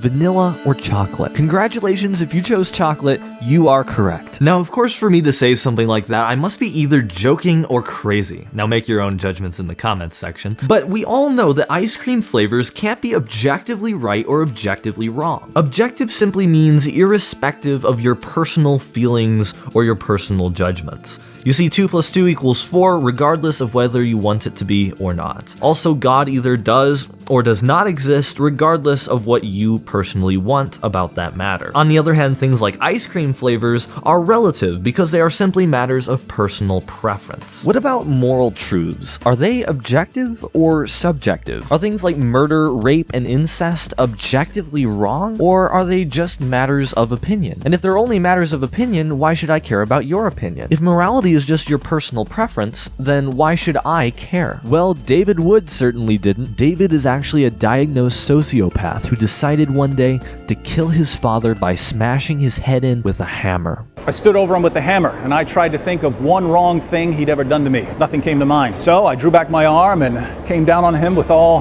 Vanilla or chocolate? Congratulations, if you chose chocolate, you are correct. Now, of course, for me to say something like that, I must be either joking or crazy. Now make your own judgments in the comments section. But we all know that ice cream flavors can't be objectively right or objectively wrong. Objective simply means irrespective of your personal feelings or your personal judgments. You see, 2 + 2 = 4 regardless of whether you want it to be or not. Also, God either does or does not exist regardless of what you personally want about that matter. On the other hand, things like ice cream flavors are relative because they are simply matters of personal preference. What about moral truths? Are they objective or subjective? Are things like murder, rape, and incest objectively wrong, or are they just matters of opinion? And if they're only matters of opinion, why should I care about your opinion? If morality is just your personal preference, then why should I care? Well, David Wood certainly didn't. David is actually a diagnosed sociopath who decided one day to kill his father by smashing his head in with a hammer. I stood over him with the hammer, and I tried to think of one wrong thing he'd ever done to me. Nothing came to mind. So I drew back my arm and came down on him with all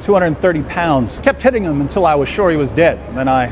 230 pounds. Kept hitting him until I was sure he was dead. Then I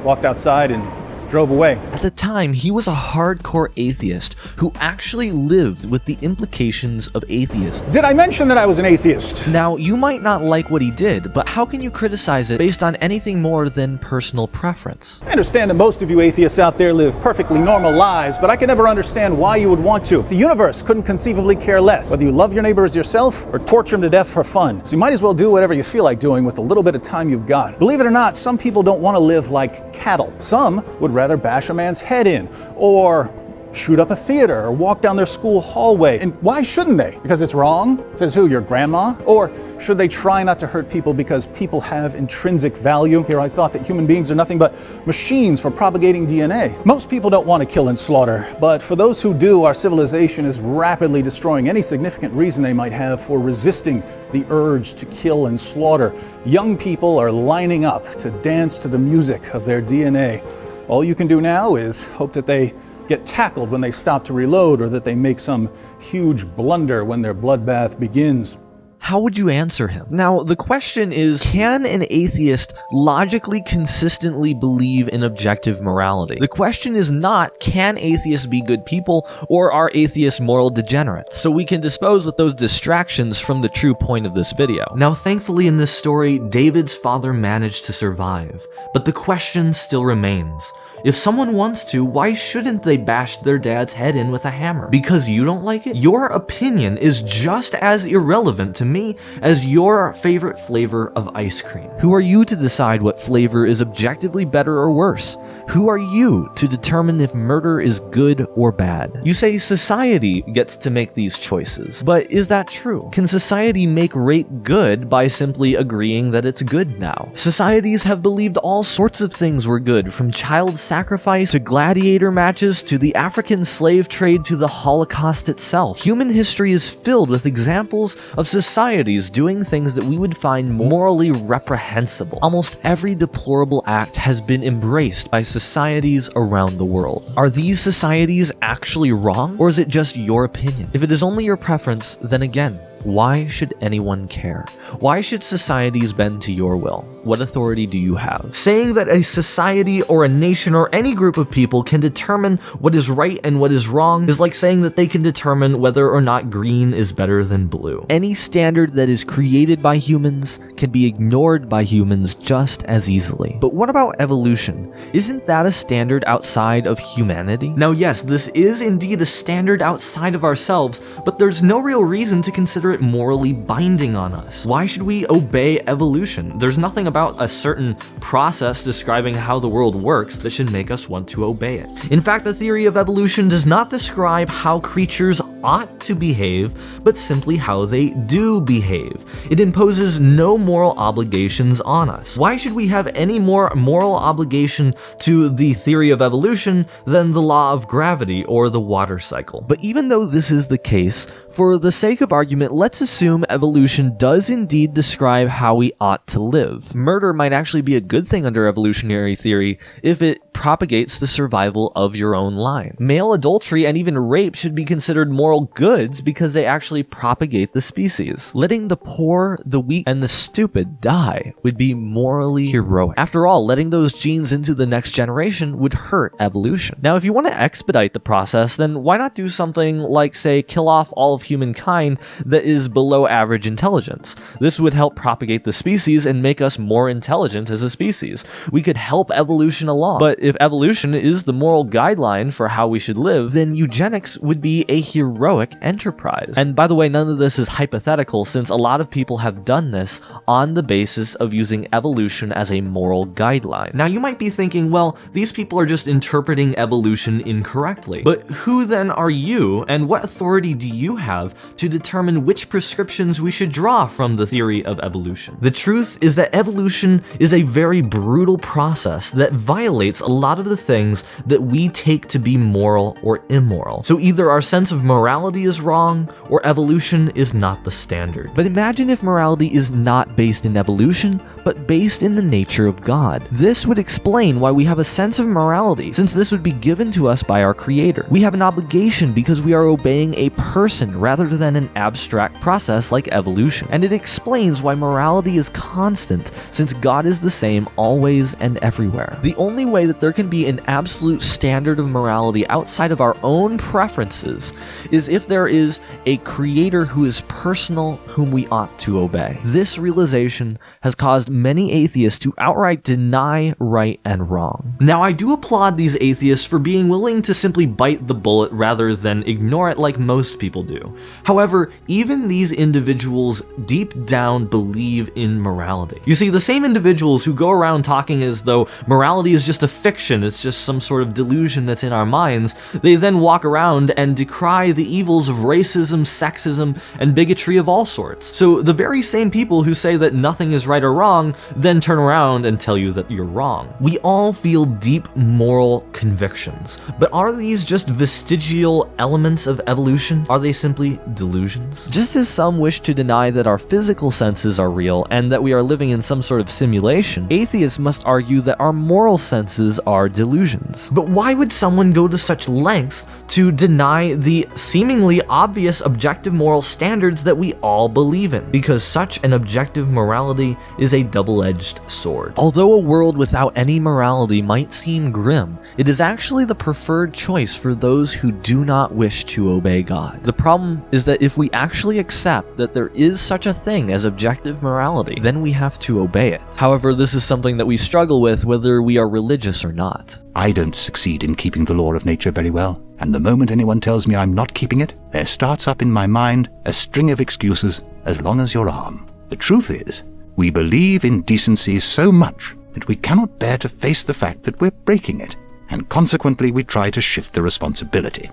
walked outside and drove away. At the time, he was a hardcore atheist who actually lived with the implications of atheism. Did I mention that I was an atheist? Now, you might not like what he did, but how can you criticize it based on anything more than personal preference? I understand that most of you atheists out there live perfectly normal lives, but I can never understand why you would want to. The universe couldn't conceivably care less whether you love your neighbor as yourself or torture him to death for fun. So you might as well do whatever you feel like doing with the little bit of time you've got. Believe it or not, some people don't want to live like cattle. Some would rather bash a man's head in, or shoot up a theater, or walk down their school hallway. And why shouldn't they? Because it's wrong? Says who, your grandma? Or should they try not to hurt people because people have intrinsic value? Here I thought that human beings are nothing but machines for propagating DNA. Most people don't want to kill and slaughter, but for those who do, our civilization is rapidly destroying any significant reason they might have for resisting the urge to kill and slaughter. Young people are lining up to dance to the music of their DNA. All you can do now is hope that they get tackled when they stop to reload, or that they make some huge blunder when their bloodbath begins. How would you answer him? Now, the question is, can an atheist logically consistently believe in objective morality? The question is not, can atheists be good people, or are atheists moral degenerates? So we can dispose with those distractions from the true point of this video. Now, thankfully in this story, David's father managed to survive, but the question still remains. If someone wants to, why shouldn't they bash their dad's head in with a hammer? Because you don't like it? Your opinion is just as irrelevant to me as your favorite flavor of ice cream. Who are you to decide what flavor is objectively better or worse? Who are you to determine if murder is good or bad? You say society gets to make these choices, but is that true? Can society make rape good by simply agreeing that it's good now? Societies have believed all sorts of things were good, from child sacrifice to gladiator matches to the African slave trade to the Holocaust itself. Human history is filled with examples of societies doing things that we would find morally reprehensible. Almost every deplorable act has been embraced by societies around the world. Are these societies actually wrong, or is it just your opinion? If it is only your preference, then again, why should anyone care? Why should societies bend to your will? What authority do you have? Saying that a society or a nation or any group of people can determine what is right and what is wrong is like saying that they can determine whether or not green is better than blue. Any standard that is created by humans can be ignored by humans just as easily. But what about evolution? Isn't that a standard outside of humanity? Now yes, this is indeed a standard outside of ourselves, but there's no real reason to consider it morally binding on us. Why should we obey evolution? There's nothing about a certain process describing how the world works that should make us want to obey it. In fact, the theory of evolution does not describe how creatures ought to behave, but simply how they do behave. It imposes no moral obligations on us. Why should we have any more moral obligation to the theory of evolution than the law of gravity or the water cycle? But even though this is the case, for the sake of argument, let's assume evolution does indeed describe how we ought to live. Murder might actually be a good thing under evolutionary theory if it propagates the survival of your own line. Male adultery and even rape should be considered more moral goods because they actually propagate the species. Letting the poor, the weak, and the stupid die would be morally heroic. After all, letting those genes into the next generation would hurt evolution. Now, if you want to expedite the process, then why not do something like, say, kill off all of humankind that is below average intelligence? This would help propagate the species and make us more intelligent as a species. We could help evolution along. But if evolution is the moral guideline for how we should live, then eugenics would be a heroic enterprise. And by the way, none of this is hypothetical, since a lot of people have done this on the basis of using evolution as a moral guideline. Now, you might be thinking, well, these people are just interpreting evolution incorrectly. But who then are you, and what authority do you have to determine which prescriptions we should draw from the theory of evolution? The truth is that evolution is a very brutal process that violates a lot of the things that we take to be moral or immoral. So either our sense of morality is wrong, or evolution is not the standard. But imagine if morality is not based in evolution, but based in the nature of God. This would explain why we have a sense of morality, since this would be given to us by our Creator. We have an obligation because we are obeying a person rather than an abstract process like evolution. And it explains why morality is constant, since God is the same always and everywhere. The only way that there can be an absolute standard of morality outside of our own preferences is if there is a Creator who is personal, whom we ought to obey. This realization has caused many atheists to outright deny right and wrong. Now, I do applaud these atheists for being willing to simply bite the bullet rather than ignore it like most people do. However, even these individuals deep down believe in morality. You see, the same individuals who go around talking as though morality is just a fiction, it's just some sort of delusion that's in our minds, they then walk around and decry the evils of racism, sexism, and bigotry of all sorts. So the very same people who say that nothing is right or wrong then turn around and tell you that you're wrong. We all feel deep moral convictions, but are these just vestigial elements of evolution? Are they simply delusions? Just as some wish to deny that our physical senses are real and that we are living in some sort of simulation, atheists must argue that our moral senses are delusions. But why would someone go to such lengths to deny the seemingly obvious objective moral standards that we all believe in? Because such an objective morality is a double-edged sword. Although a world without any morality might seem grim, it is actually the preferred choice for those who do not wish to obey God. The problem is that if we actually accept that there is such a thing as objective morality, then we have to obey it. However, this is something that we struggle with whether we are religious or not. I don't succeed in keeping the law of nature very well, and the moment anyone tells me I'm not keeping it, there starts up in my mind a string of excuses as long as your arm. The truth is, we believe in decency so much that we cannot bear to face the fact that we're breaking it, and consequently we try to shift the responsibility.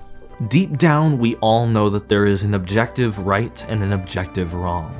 Deep down, we all know that there is an objective right and an objective wrong,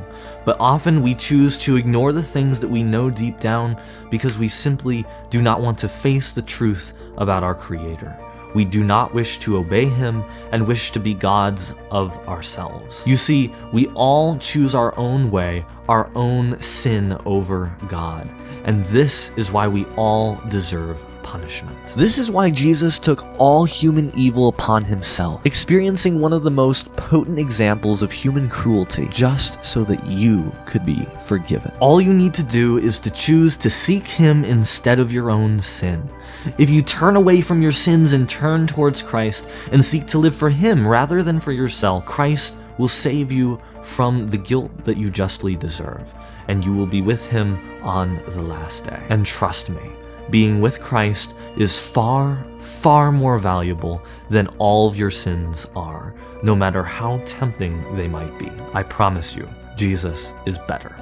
but often we choose to ignore the things that we know deep down because we simply do not want to face the truth about our Creator. We do not wish to obey Him and wish to be gods of ourselves. You see, we all choose our own way, our own sin over God, and this is why we all deserve punishment. This is why Jesus took all human evil upon Himself, experiencing one of the most potent examples of human cruelty, just so that you could be forgiven. All you need to do is to choose to seek Him instead of your own sin. If you turn away from your sins and turn towards Christ and seek to live for Him rather than for yourself, Christ will save you from the guilt that you justly deserve, and you will be with Him on the last day. And trust me, being with Christ is far, far more valuable than all of your sins are, no matter how tempting they might be. I promise you, Jesus is better.